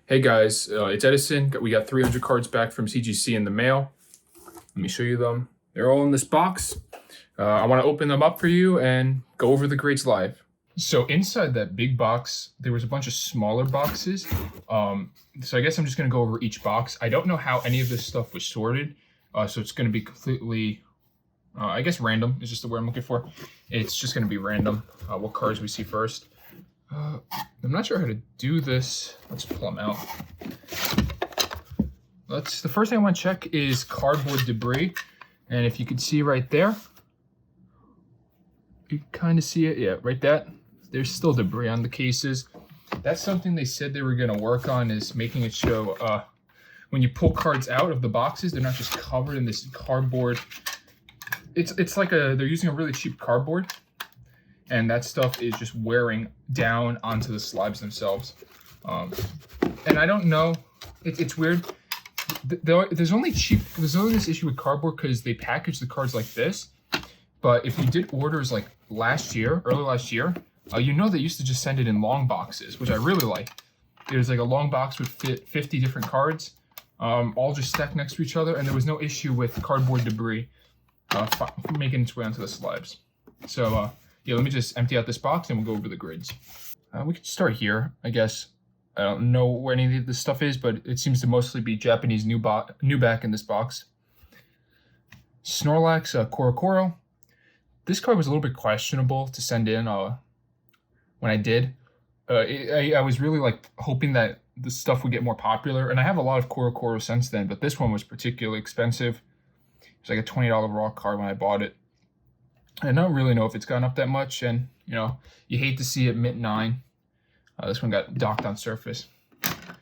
Hey guys, it's Edison. We got 300 cards back from CGC in the mail. Let me show you them. They're all in this box. I want to open them up for you and go over the grades live. So inside that big box, there was a bunch of smaller boxes. So I guess I'm just going to go over each box. I don't know how any of this stuff was sorted, so it's going to be completely, I guess random is just the word I'm looking for. It's just going to be random what cards we see first. I'm not sure how to do this. Let's pull them out. The first thing I want to check is cardboard debris. And if you can see right there, you kind of see it. Yeah, right that. There's still debris on the cases. That's something they said they were going to work on, is making it show when you pull cards out of the boxes, they're not just covered in this cardboard. It's like they're using a really cheap cardboard. And that stuff is just wearing down onto the slabs themselves. And I don't know, it's weird. There's only this issue with cardboard because they package the cards like this. But if you did orders like early last year, you know they used to just send it in long boxes, which I really like. There's like a long box with 50 different cards, all just stacked next to each other, and there was no issue with cardboard debris making its way onto the slabs. So, yeah, let me just empty out this box and we'll go over the grids. We could start here, I guess. I don't know where any of this stuff is, but it seems to mostly be Japanese new back in this box. Snorlax, Korokoro. This card was a little bit questionable to send in when I did. I was really like hoping that the stuff would get more popular, and I have a lot of Korokoro since then, but this one was particularly expensive. It was like a $20 raw card when I bought it. I don't really know if it's gone up that much, and you hate to see it mint 9. This one got docked on surface.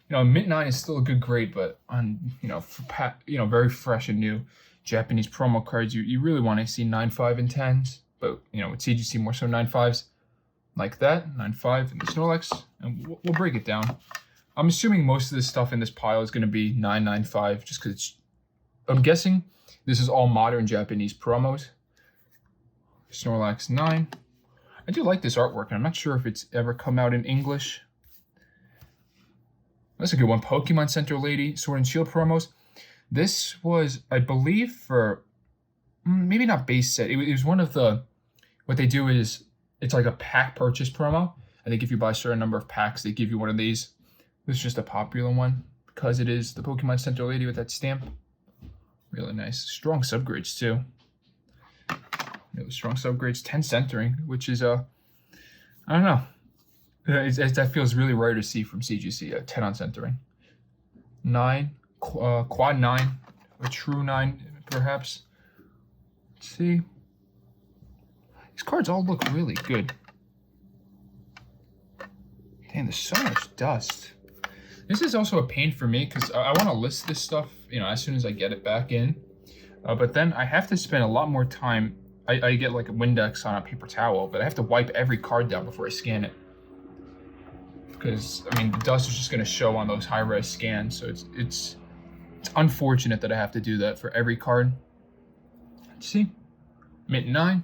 Mint 9 is still a good grade, but on very fresh and new Japanese promo cards, you really want to see 9.5 and 10s, but with CGC more so 9.5s like that, 9.5 in the Snorlax, and we'll break it down. I'm assuming most of this stuff in this pile is going to be 9.95, just because I'm guessing this is all modern Japanese promos. Snorlax 9. I do like this artwork, and I'm not sure if it's ever come out in English. That's a good one. Pokemon Center Lady, Sword and Shield promos. This was, I believe, for maybe not base set. It was one of the, what they do is, it's like a pack purchase promo. I think if you buy a certain number of packs, they give you one of these. This is just a popular one because it is the Pokemon Center Lady with that stamp. Really nice. Strong subgrades, too. Strong subgrades, 10 centering, which is I don't know. That feels really rare to see from CGC. 10 on centering. 9, quad 9, a true 9, perhaps. Let's see. These cards all look really good. Damn, there's so much dust. This is also a pain for me because I want to list this stuff, as soon as I get it back in. But then I have to spend a lot more time. I get like a Windex on a paper towel, but I have to wipe every card down before I scan it. Because, the dust is just going to show on those high-res scans, so it's unfortunate that I have to do that for every card. Let's see. Mint 9.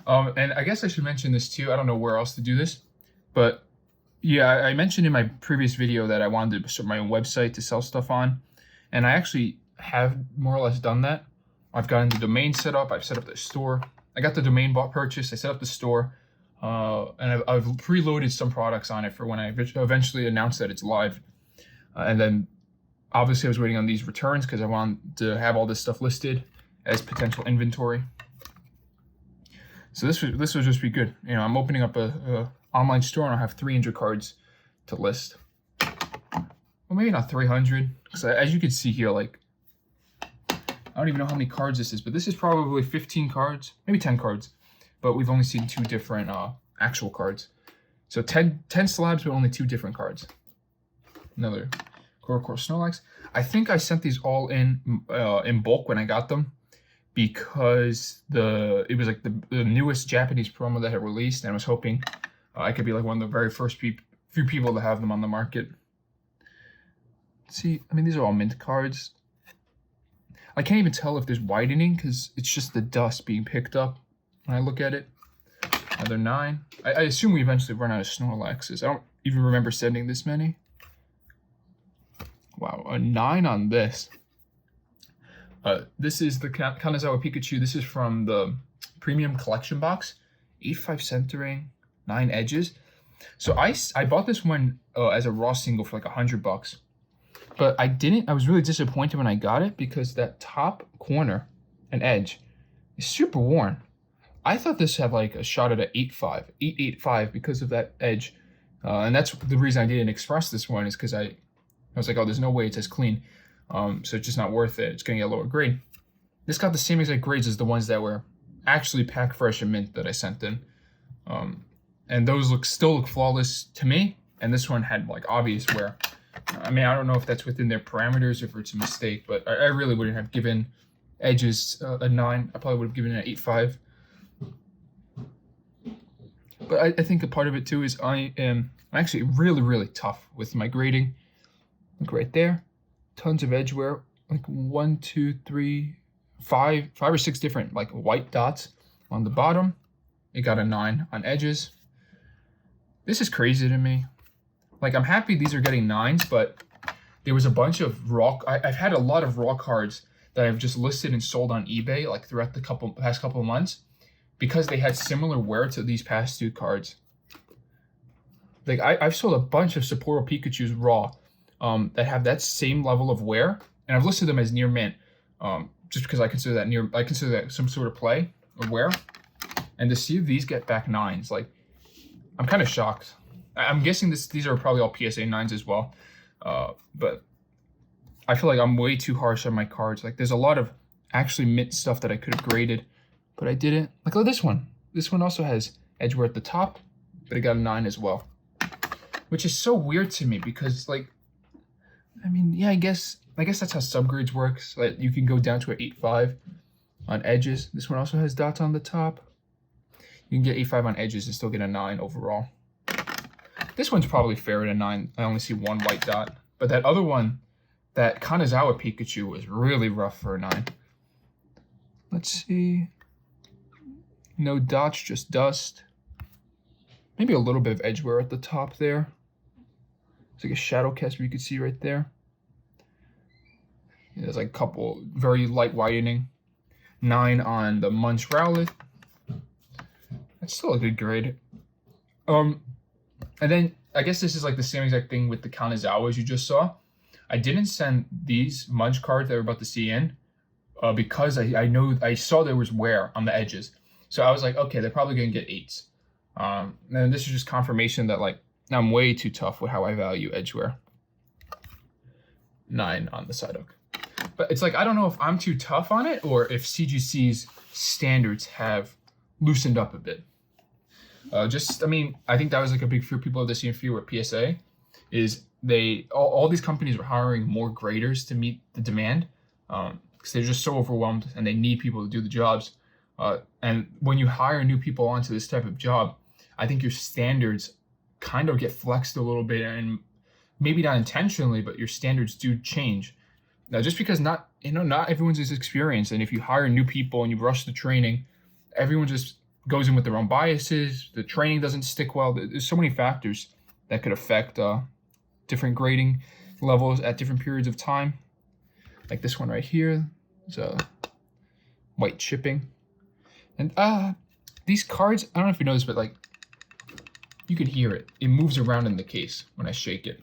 And I guess I should mention this too. I don't know where else to do this, but yeah, I mentioned in my previous video that I wanted to start my own website to sell stuff on, and I actually have more or less done that. I've gotten the domain set up. I've set up the store. I got the domain bought purchased. I set up the store, and I've preloaded some products on it for when I eventually announce that it's live. And then, obviously, I was waiting on these returns because I wanted to have all this stuff listed as potential inventory. So this would just be good. I'm opening up a online store, and I'll have 300 cards to list. Well, maybe not 300, because as you can see here, like, I don't even know how many cards this is, but this is probably 15 cards, maybe 10 cards. But we've only seen 2 different actual cards. So 10 slabs, but only 2 different cards. Another Korokoro Snorlax. I think I sent these all in bulk when I got them, because it was like the newest Japanese promo that had released, and I was hoping I could be like one of the very first few people to have them on the market. See, these are all mint cards. I can't even tell if there's whitening because it's just the dust being picked up when I look at it. Another 9. I assume we eventually run out of Snorlaxes. I don't even remember sending this many. a 9 on this. This is the Kanazawa Pikachu. This is from the premium collection box. 8.5 centering, 9 edges. So I bought this one as a raw single for like $100. But I was really disappointed when I got it because that top corner and edge is super worn. I thought this had like a shot at an 8.5, 8.85 because of that edge. And that's the reason I didn't express this one, is because I was like, oh, there's no way it's as clean. So it's just not worth it. It's going to get a lower grade. This got the same exact grades as the ones that were actually packed fresh and mint that I sent in. And those still look flawless to me. And this one had like obvious wear. I mean, I don't know if that's within their parameters, if it's a mistake, but I really wouldn't have given edges a 9. I probably would have given it an 8.5. But I think a part of it too is I'm actually really, really tough with my grading. Look right there. Tons of edge wear. Like 1, 2, 3, 5 or 6 different like white dots on the bottom. It got a 9 on edges. This is crazy to me. Like, I'm happy these are getting 9s, but there was a bunch of raw. I've had a lot of raw cards that I've just listed and sold on eBay like throughout the past couple of months because they had similar wear to these past 2 cards. Like, I've sold a bunch of Sapporo Pikachus raw that have that same level of wear, and I've listed them as near mint just because I consider that some sort of play or wear. And to see these get back 9s, like, I'm kind of shocked. I'm guessing these are probably all P.S.A. 9s as well. But I feel like I'm way too harsh on my cards. Like, there's a lot of actually mint stuff that I could have graded, but I didn't. Like, look at this one. This one also has edge wear at the top, but it got a 9 as well. Which is so weird to me because, like, I mean, yeah, I guess that's how subgrades works. Like, you can go down to an 8.5 on edges. This one also has dots on the top. You can get 8.5 on edges and still get a 9 overall. This one's probably fair at a 9. I only see 1 white dot. But that other one, that Kanazawa Pikachu, was really rough for a 9. Let's see. No dots, just dust. Maybe a little bit of edge wear at the top there. It's like a shadow cast you could see right there. There's like a couple very light whitening. 9 on the Munch Rowlet. That's still a good grade. And then I guess this is like the same exact thing with the Kanazawas you just saw. I didn't send these Munch cards that we're about to see in because I saw there was wear on the edges. So I was like, okay, they're probably going to get 8s. And this is just confirmation that, like, I'm way too tough with how I value edge wear. 9 on the Psyduck. But it's like, I don't know if I'm too tough on it or if CGC's standards have loosened up a bit. I mean, I think that was like a big fear people have the same fear with P.S.A. is all these companies are hiring more graders to meet the demand because they're just so overwhelmed and they need people to do the jobs. And when you hire new people onto this type of job, I think your standards kind of get flexed a little bit, and maybe not intentionally, but your standards do change. Now, just because not everyone's as experienced, and if you hire new people and you rush the training, everyone just goes in with their own biases. The training doesn't stick well. There's so many factors that could affect different grading levels at different periods of time. Like this one right here, it's a white chipping. And these cards, I don't know if you know this, but like you can hear it. It moves around in the case when I shake it.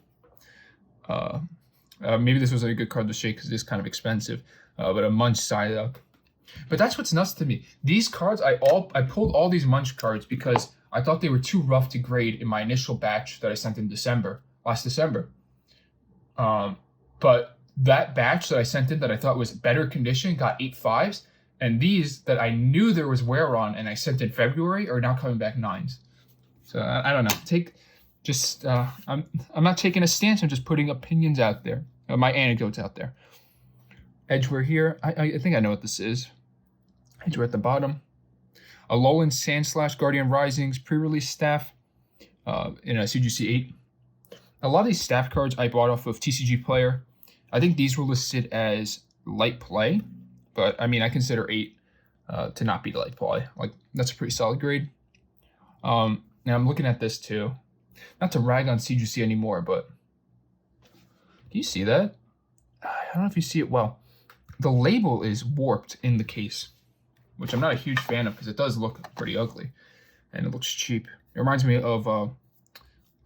Maybe this was a good card to shake because it is kind of expensive, but a Munch Psyduck. But that's what's nuts to me. These cards, I pulled all these Munch cards because I thought they were too rough to grade in my initial batch that I sent in last December. But that batch that I sent in that I thought was better condition got 8.5s, and these that I knew there was wear on and I sent in February are now coming back 9s. So I don't know. I'm not taking a stance. I'm just putting opinions out there, my anecdotes out there. Edgewear here. I think I know what this is. Edgewear at the bottom. Alolan Sandslash Guardian Risings pre-release staff in a CGC 8. A lot of these staff cards I bought off of TCG Player. I think these were listed as light play, but I mean I consider 8 to not be light play. Like that's a pretty solid grade. Now I'm looking at this too. Not to rag on CGC anymore, but do you see that? don't know if you see it well. The label is warped in the case, which I'm not a huge fan of because it does look pretty ugly and it looks cheap. It reminds me of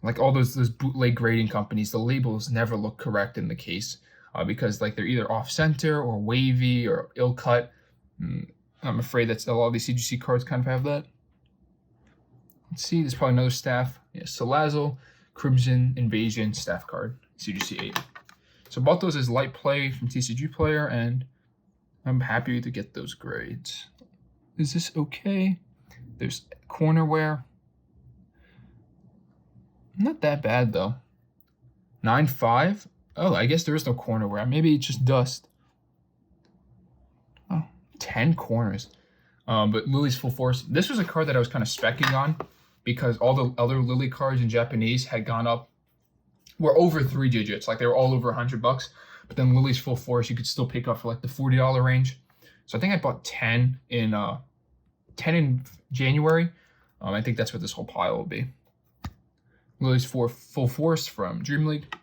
like all those bootleg grading companies. The labels never look correct in the case because like they're either off center or wavy or ill cut. I'm afraid that a lot of these CGC cards kind of have that. Let's see, there's probably another staff. Yeah, Salazzle, Crimson Invasion staff card, CGC 8. So bought those as light play from TCG Player, and I'm happy to get those grades. Is this okay? There's corner wear. Not that bad though. 9.5. Oh, I guess there is no corner wear. Maybe it's just dust. Oh, 10 corners. But Lily's Full Force. This was a card that I was kind of specking on because all the other Lily cards in Japanese had gone up, were over 3 digits. Like they were all over $100. But then Lily's Full Force you could still pick up for like the $40 range. So I think I bought 10 in January. I think that's what this whole pile will be. Lily's Full Force from Dream League.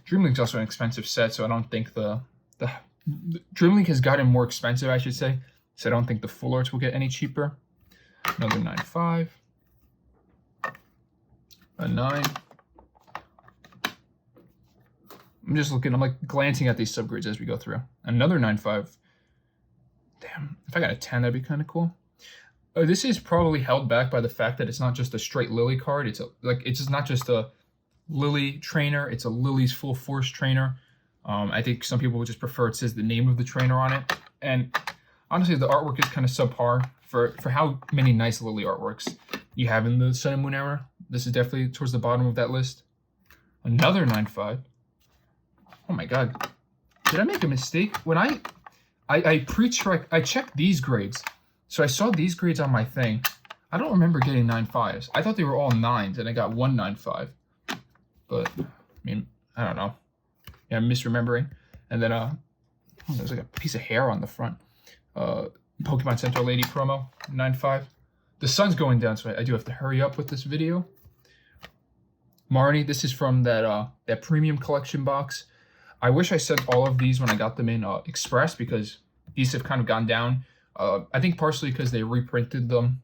Dream League's also an expensive set, so I don't think the Dream League has gotten more expensive, I should say. So I don't think the full arts will get any cheaper. Another 9.5. A 9. I'm just looking, I'm like glancing at these subgrades as we go through. Another 9.5. Damn, if I got a 10, that'd be kind of cool. This is probably held back by the fact that it's not just a straight Lily card. It's just not just a Lily trainer. It's a Lily's Full Force trainer. I think some people would just prefer it says the name of the trainer on it. And honestly, the artwork is kind of subpar for how many nice Lily artworks you have in the Sun and Moon era. This is definitely towards the bottom of that list. Another 9.5. Oh my god. Did I make a mistake? When I checked these grades. So I saw these grades on my thing. I don't remember getting 9.5s. I thought they were all 9s and I got one 9.5. But I mean, I don't know. Yeah, I'm misremembering. And then there's like a piece of hair on the front. Pokemon Center Lady promo, 9.5. The sun's going down, so I do have to hurry up with this video. Marnie, this is from that premium collection box. I wish I sent all of these when I got them in Express because these have kind of gone down. I think partially because they reprinted them.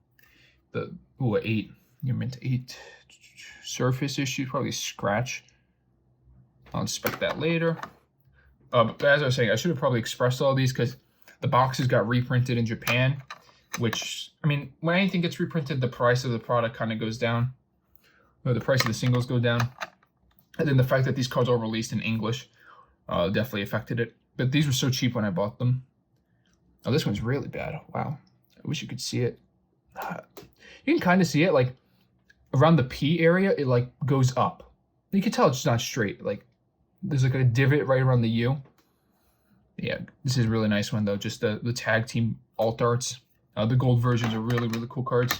The 8. You meant 8 surface issue, probably scratch. I'll inspect that later. But as I was saying, I should have probably expressed all these because the boxes got reprinted in Japan, which, I mean, when anything gets reprinted, the price of the product kind of goes down. Or the price of the singles go down. And then the fact that these cards are released in English definitely affected it. But these were so cheap when I bought them. Oh, this one's really bad. Wow. I wish you could see it. You can kind of see it, like, around the P area, it, like, goes up. You can tell it's not straight. Like, there's, like, a divot right around the U. Yeah, this is a really nice one, though. Just the tag team alt arts. The gold versions are really, really cool cards.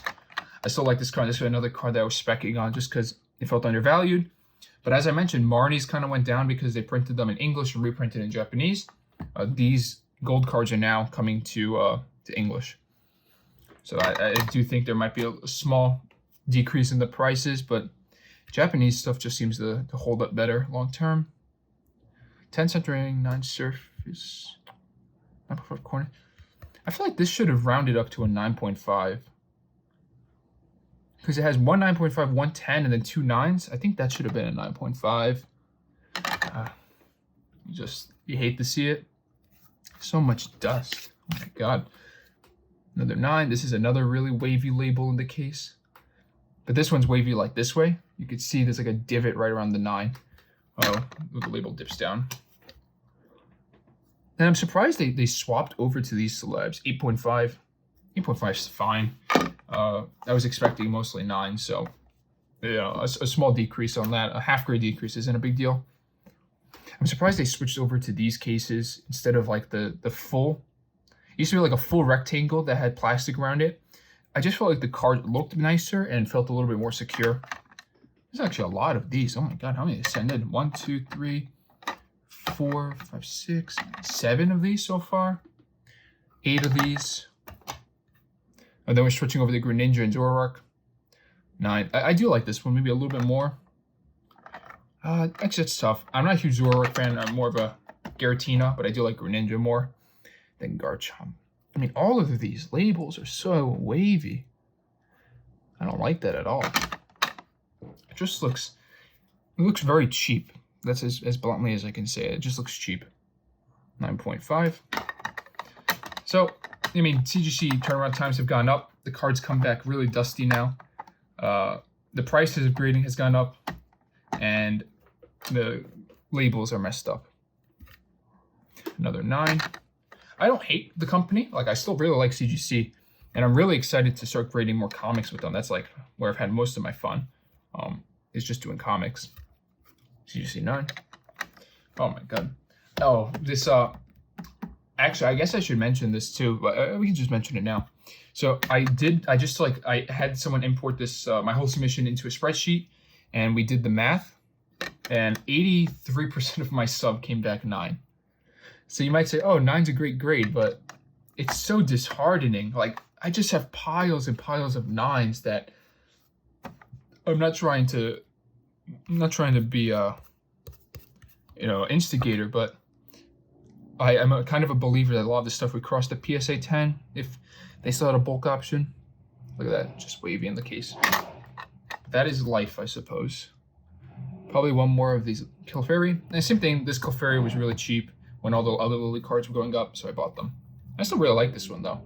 I still like this card. This is another card that I was specking on just because it felt undervalued. But as I mentioned, Marnie's kind of went down because they printed them in English and reprinted in Japanese. These gold cards are now coming to English. So I do think there might be a small decrease in the prices, but Japanese stuff just seems to hold up better long term. 10 centering, 9 surface, 9.5 corner. I feel like this should have rounded up to a 9.5. Because it has one 9.5, one 10, and then 2 9s. I think that should have been a 9.5. You hate to see it. So much dust. Oh my god. Another 9. This is another really wavy label in the case. But this one's wavy like this way. You can see there's like a divot right around the 9. Oh, the label dips down. And I'm surprised they swapped over to these celebs. 8.5. 8.5 is fine. I was expecting mostly 9, so yeah, a small decrease on that. A half grade decrease isn't a big deal. I'm surprised they switched over to these cases instead of like the full. It used to be like a full rectangle that had plastic around it. I just felt like the card looked nicer and felt a little bit more secure. There's actually a lot of these. Oh my god, how many did I send in? 1, 2, 3, 4, 5, 6, 7 of these so far. 8 of these. And then we're switching over to Greninja and Zoroark. 9. I do like this one, maybe a little bit more. Actually, it's tough. I'm not a huge Zoroark fan. I'm more of a Giratina, but I do like Greninja more than Garchomp. I mean, all of these labels are so wavy. I don't like that at all. It just looks, it looks very cheap. That's as bluntly as I can say it. It just looks cheap. 9.5. So, I mean, CGC turnaround times have gone up. The cards come back really dusty now. The prices of grading has gone up, and the labels are messed up. Another 9. I don't hate the company. Like, I still really like CGC, and I'm really excited to start grading more comics with them. That's like where I've had most of my fun, is just doing comics. CGC 9. Oh my god. Oh, this, actually, I guess I should mention this too, but we can just mention it now. So I had someone import this, my whole submission into a spreadsheet, and we did the math, and 83% of my sub came back 9. So you might say, oh, 9's a great grade, but it's so disheartening. Like, I just have piles and piles of 9s that I'm not trying to be a, instigator, but I'm a kind of a believer that a lot of this stuff would cross the PSA 10 if they still had a bulk option. Look at that, just wavy in the case. That is life, I suppose. Probably one more of these Clefairy. And same thing, this Clefairy was really cheap when all the other Lily cards were going up, so I bought them. I still really like this one though.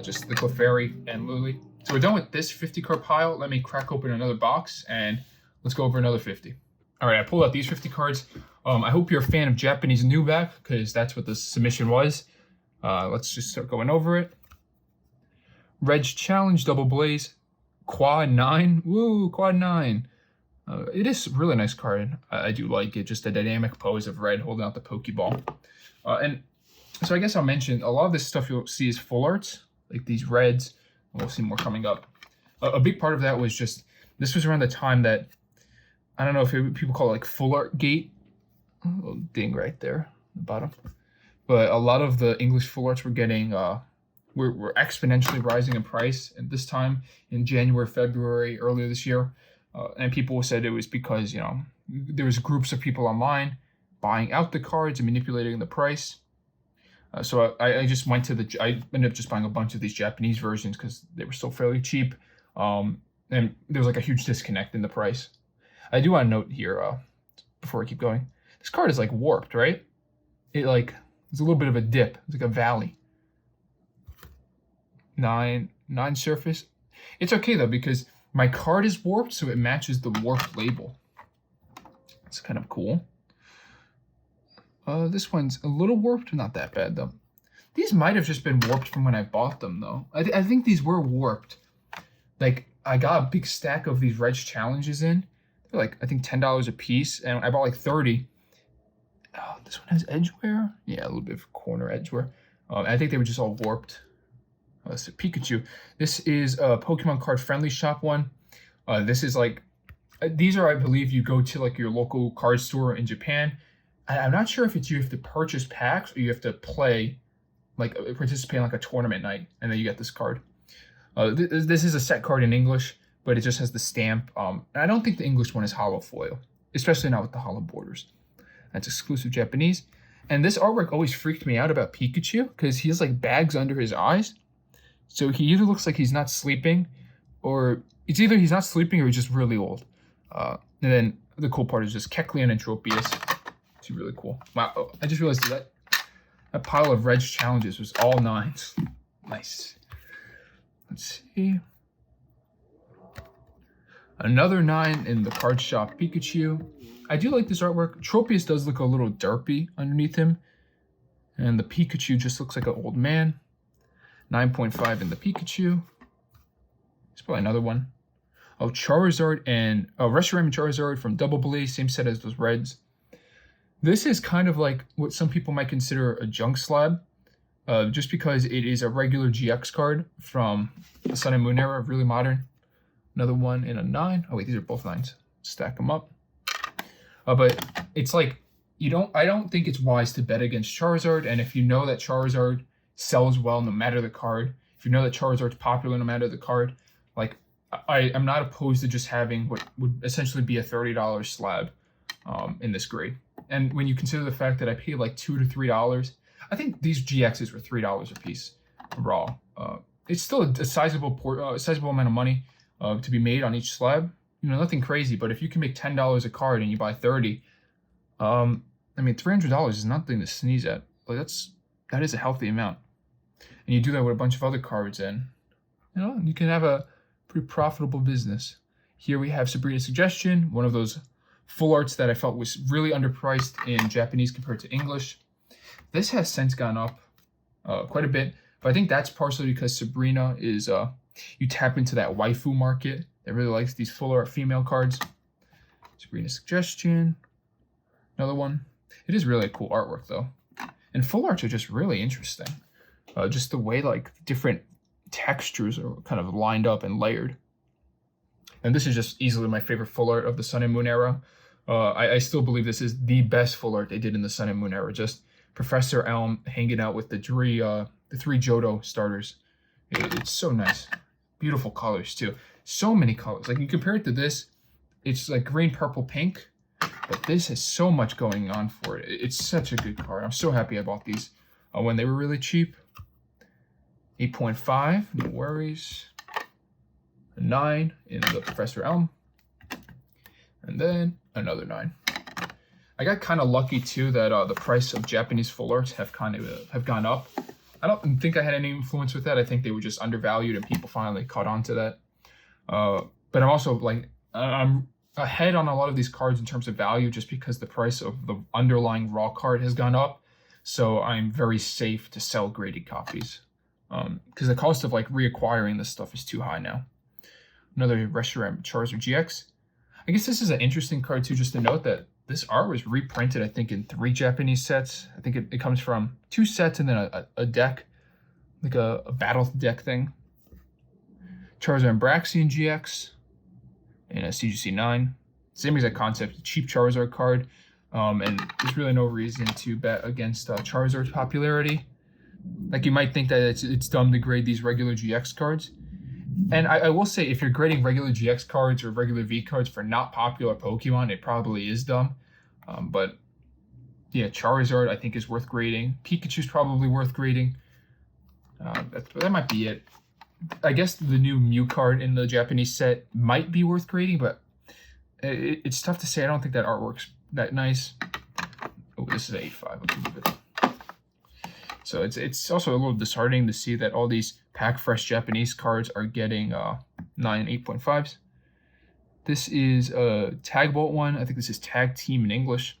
Just the Clefairy and Lily. So we're done with this 50 card pile. Let me crack open another box and let's go over another 50. All right, I pulled out these 50 cards. I hope you're a fan of Japanese Nuback, because that's what the submission was. Let's just start going over it. Reg Challenge Double Blaze, Quad 9. Woo, Quad 9. It is a really nice card. I do like it. Just a dynamic pose of Red holding out the Pokeball. And so I guess I'll mention a lot of this stuff you'll see is full arts, like these Reds. We'll see more coming up. A big part of that was just, this was around the time that, I don't know if people call it like full art gate. A little ding right there, the bottom. But a lot of the English full arts were getting, were exponentially rising in price at this time in January, February, earlier this year. And people said it was because, there was groups of people online buying out the cards and manipulating the price. So I just went to I ended up just buying a bunch of these Japanese versions because they were still fairly cheap. And there was like a huge disconnect in the price. I do want to note here, before I keep going, this card is like warped, right? It's a little bit of a dip. It's like a valley. 9 surface. It's okay though, because my card is warped, so it matches the warped label. It's kind of cool. This one's a little warped, not that bad though. These might have just been warped from when I bought them though. I think these were warped. Like, I got a big stack of these Reg Challenges in. They're like, I think $10 a piece, and I bought like 30. Oh, this one has edgeware? Yeah, a little bit of corner edgeware. I think they were just all warped. That's a Pikachu. This is a Pokemon Card Friendly Shop one. This is like, these are, I believe, you go to like your local card store in Japan. I'm not sure if it's you have to purchase packs or you have to play, like participate in like a tournament night, and then you get this card. This is a set card in English, but it just has the stamp. And I don't think the English one is hollow foil, especially not with the hollow borders. That's exclusive Japanese. And this artwork always freaked me out about Pikachu because he has like bags under his eyes. So he either looks like he's not sleeping, or it's either he's not sleeping or he's just really old. And then the cool part is just Kecleon and Tropius. It's really cool. Wow, I just realized that pile of Reg Challenges was all 9s. Nice. Let's see. Another 9 in the card shop Pikachu. I do like this artwork. Tropius does look a little derpy underneath him. And the Pikachu just looks like an old man. 9.5 in the Pikachu. There's probably another one. Oh, Charizard and Reshiram and Charizard from Double Blaze, same set as those Reds. This is kind of like what some people might consider a junk slab, just because it is a regular GX card from the Sun and Moon era, really modern. Another one in a 9. Oh wait, these are both 9s. Stack them up. But it's like, I don't think it's wise to bet against Charizard, and if you know that Charizard sells well no matter the card, if you know that Charizard's popular no matter the card, like, I'm not opposed to just having what would essentially be a $30 slab in this grade. And when you consider the fact that I paid like $2 to $3, I think these GXs were $3 a piece raw. It's still a sizable amount of money to be made on each slab. You know, nothing crazy, but if you can make $10 a card and you buy 30, I mean, $300 is nothing to sneeze at. Like that is a healthy amount. And you do that with a bunch of other cards, and you know, you can have a pretty profitable business. Here we have Sabrina's Suggestion, one of those full arts that I felt was really underpriced in Japanese compared to English. This has since gone up quite a bit, but I think that's partially because Sabrina is, you tap into that waifu market that really likes these full art female cards. Sabrina's Suggestion, another one. It is really cool artwork though. And full arts are just really interesting. Just the way like different textures are kind of lined up and layered. And this is just easily my favorite full art of the Sun and Moon era. I still believe this is the best full art they did in the Sun and Moon era. Just Professor Elm hanging out with the three Johto starters. It's so nice. Beautiful colors too. So many colors. Like you compare it to this, it's like green, purple, pink. But this has so much going on for it. It's such a good card. I'm so happy I bought these when they were really cheap. 8.5, no worries. A 9 in the Professor Elm. And then another 9. I got kind of lucky too that the price of Japanese full arts have gone up. I don't think I had any influence with that. I think they were just undervalued and people finally caught on to that. But I'm also like, I'm ahead on a lot of these cards in terms of value just because the price of the underlying raw card has gone up. So I'm very safe to sell graded copies. Because the cost of like reacquiring this stuff is too high now. Another Reshiram Charizard GX. I guess this is an interesting card too, just to note that this art was reprinted, I think, in 3 Japanese sets. I think it comes from 2 sets and then a deck, like a battle deck thing. Charizard Braxian GX in a CGC 9. Same exact concept, cheap Charizard card. And there's really no reason to bet against Charizard's popularity. Like you might think that it's dumb to grade these regular GX cards. And I will say, if you're grading regular GX cards or regular V cards for not popular Pokemon, it probably is dumb. But yeah, Charizard I think is worth grading. Pikachu's probably worth grading. That might be it. I guess the new Mew card in the Japanese set might be worth grading, but it's tough to say. I don't think that artwork's that nice. Oh, this is an 8.5. Let's move it. So it's also a little disheartening to see that all these pack fresh Japanese cards are getting 9 8.5s. This is a Tag Bolt one. I think this is Tag Team in English.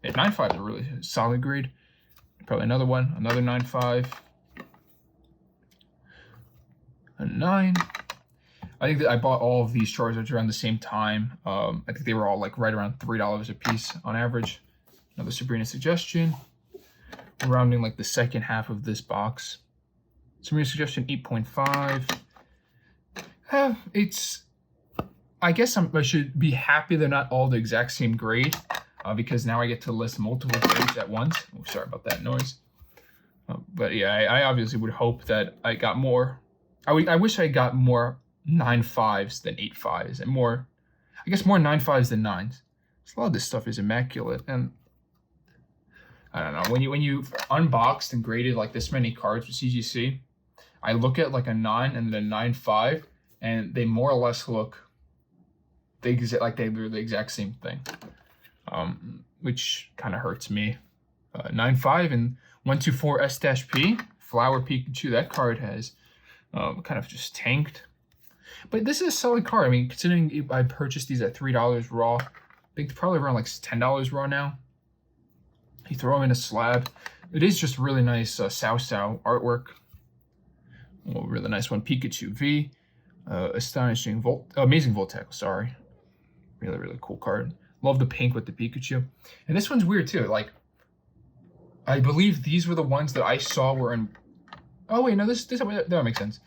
At 9.5 is a really solid grade. Probably another one, another 9.5. A 9. I think that I bought all of these Charizards around the same time. I think they were all like right around $3 a piece on average. Another Sabrina Suggestion. Rounding like the second half of this box. Sabrina Suggestion 8.5. I guess I should be happy they're not all the exact same grade because now I get to list multiple grades at once. Oh, sorry about that noise. But yeah, I obviously would hope that I got more. I wish I got more 9.5s than 8.5s and more, I guess more 9.5s than 9s. A lot of this stuff is immaculate, and I don't know, when you unboxed and graded like this many cards with CGC, I look at like a 9 and then a 9.5, and they more or less look like they were the exact same thing, which kind of hurts me. 9.5 and 124 S-P Flower Pikachu. That card has kind of just tanked, but this is a solid card. I mean, considering I purchased these at $3 raw, I think probably around like $10 raw now. You throw them in a slab. It is just really nice Sao artwork. Oh, really nice one. Pikachu V. Amazing Volt Tackle, sorry. Really, really cool card. Love the pink with the Pikachu. And this one's weird too. Like, I believe these were the ones that I saw were in... Oh wait, no, that makes sense.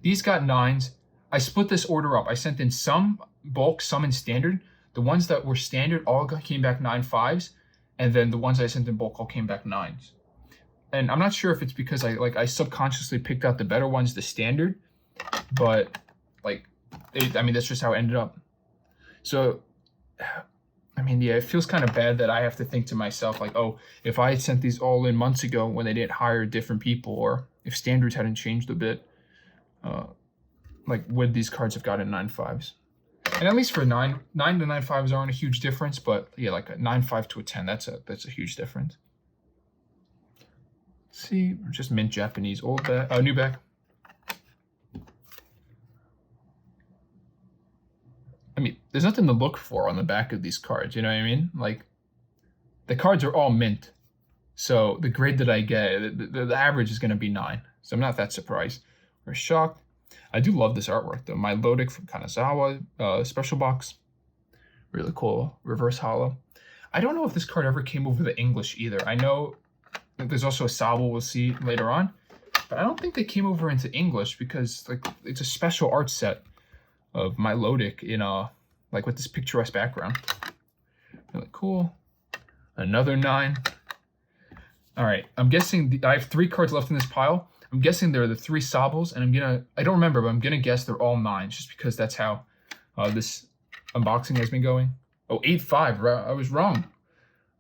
These got 9s. I split this order up. I sent in some bulk, some in standard. The ones that were standard all came back 9.5s. And then the ones I sent in bulk all came back 9s. And I'm not sure if it's because I subconsciously picked out the better ones, the standard, but like, I mean, that's just how it ended up. So I mean, yeah, it feels kind of bad that I have to think to myself, like, oh, if I had sent these all in months ago when they didn't hire different people, or if standards hadn't changed a bit, like, would these cards have gotten 9.5s? And at least for 9 to 9.5s aren't a huge difference, but yeah, like a 9.5 to a 10, that's a huge difference. Let's see, just mint Japanese old back, new back. I mean, there's nothing to look for on the back of these cards, you know what I mean? Like, the cards are all mint. So the grade that I get, the average is going to be 9. So I'm not that surprised or shocked. I do love this artwork, though. My Lodic from Kanazawa, special box. Really cool. Reverse holo. I don't know if this card ever came over the English either. I know that there's also a Sabo we'll see later on. But I don't think they came over into English because, like, it's a special art set of my Lodic in like with this picturesque background. Really cool. Another 9. All right, I'm guessing I have 3 cards left in this pile. I'm guessing they're the 3 Sabos, and I don't remember, but I'm gonna guess they're all 9s just because that's how this unboxing has been going. Oh, 8.5, I was wrong.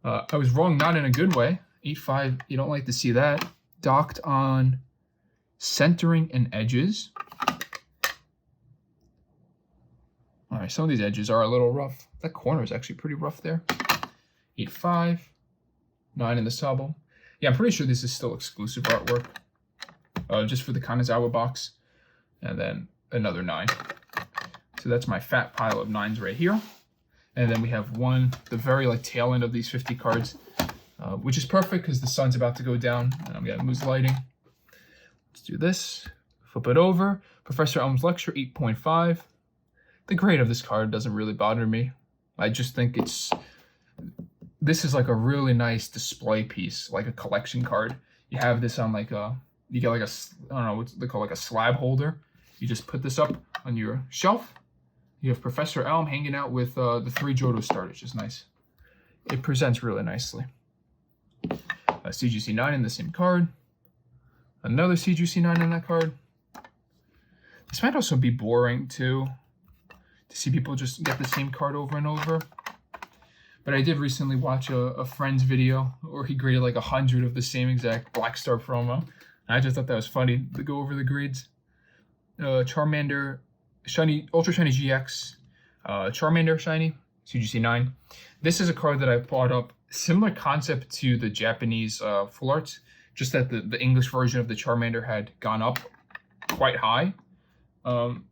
I was wrong, not in a good way. 8.5, you don't like to see that. Docked on centering and edges. All right, some of these edges are a little rough. That corner is actually pretty rough there. 8.5, 9 in the Sabo. Yeah, I'm pretty sure this is still exclusive artwork, just for the Kanazawa box, and then another 9. So that's my fat pile of 9s right here. And then we have the very like tail end of these 50 cards, which is perfect because the sun's about to go down and I'm gonna lose lighting. Let's do this. Flip it over. Professor Elm's Lecture 8.5. The grade of this card doesn't really bother me. I just think this is like a really nice display piece, like a collection card. You have this on like you get like I don't know what they call, like a slab holder. You just put this up on your shelf. You have Professor Elm hanging out with the 3 Johto starters, which is nice. It presents really nicely. CGC 9 in the same card. Another CGC 9 in that card. This might also be boring too, to see people just get the same card over and over. But I did recently watch a friend's video where he graded like 100 of the same exact Black Star promo. And I just thought that was funny to go over the grades. Charmander, Shiny, Ultra Shiny GX, Charmander Shiny, CGC 9. This is a card that I bought up. Similar concept to the Japanese full arts, just that the English version of the Charmander had gone up quite high. And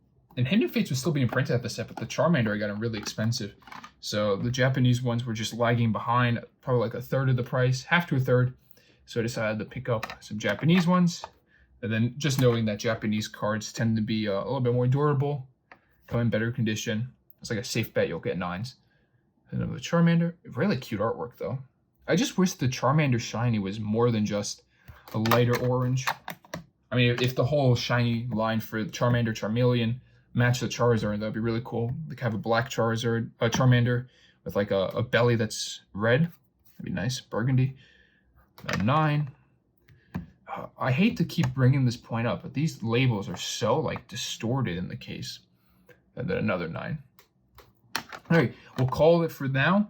Hidden Fates was still being printed at the set, but the Charmander I got them really expensive. So the Japanese ones were just lagging behind, probably like a third of the price, half to a third. So I decided to pick up some Japanese ones. And then just knowing that Japanese cards tend to be a little bit more durable, come in better condition. It's like a safe bet you'll get 9s. And then the Charmander, really cute artwork though. I just wish the Charmander Shiny was more than just a lighter orange. I mean, if the whole shiny line for Charmander, Charmeleon match the Charizard, that'd be really cool. Like have a black Charizard, a Charmander with like a belly that's red. That'd be nice. Burgundy. A 9. I hate to keep bringing this point up, but these labels are so like distorted in the case. And then another 9. All right, we'll call it for now.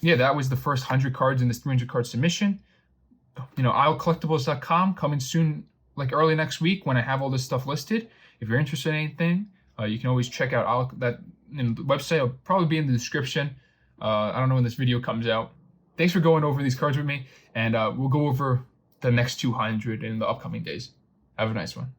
Yeah, that was the first 100 cards in this 300 card submission. You know, islecollectibles.com coming soon, like early next week when I have all this stuff listed. If you're interested in anything, you can always check out the website. It'll probably be in the description. I don't know when this video comes out. Thanks for going over these cards with me, and we'll go over the next 200 in the upcoming days. Have a nice one.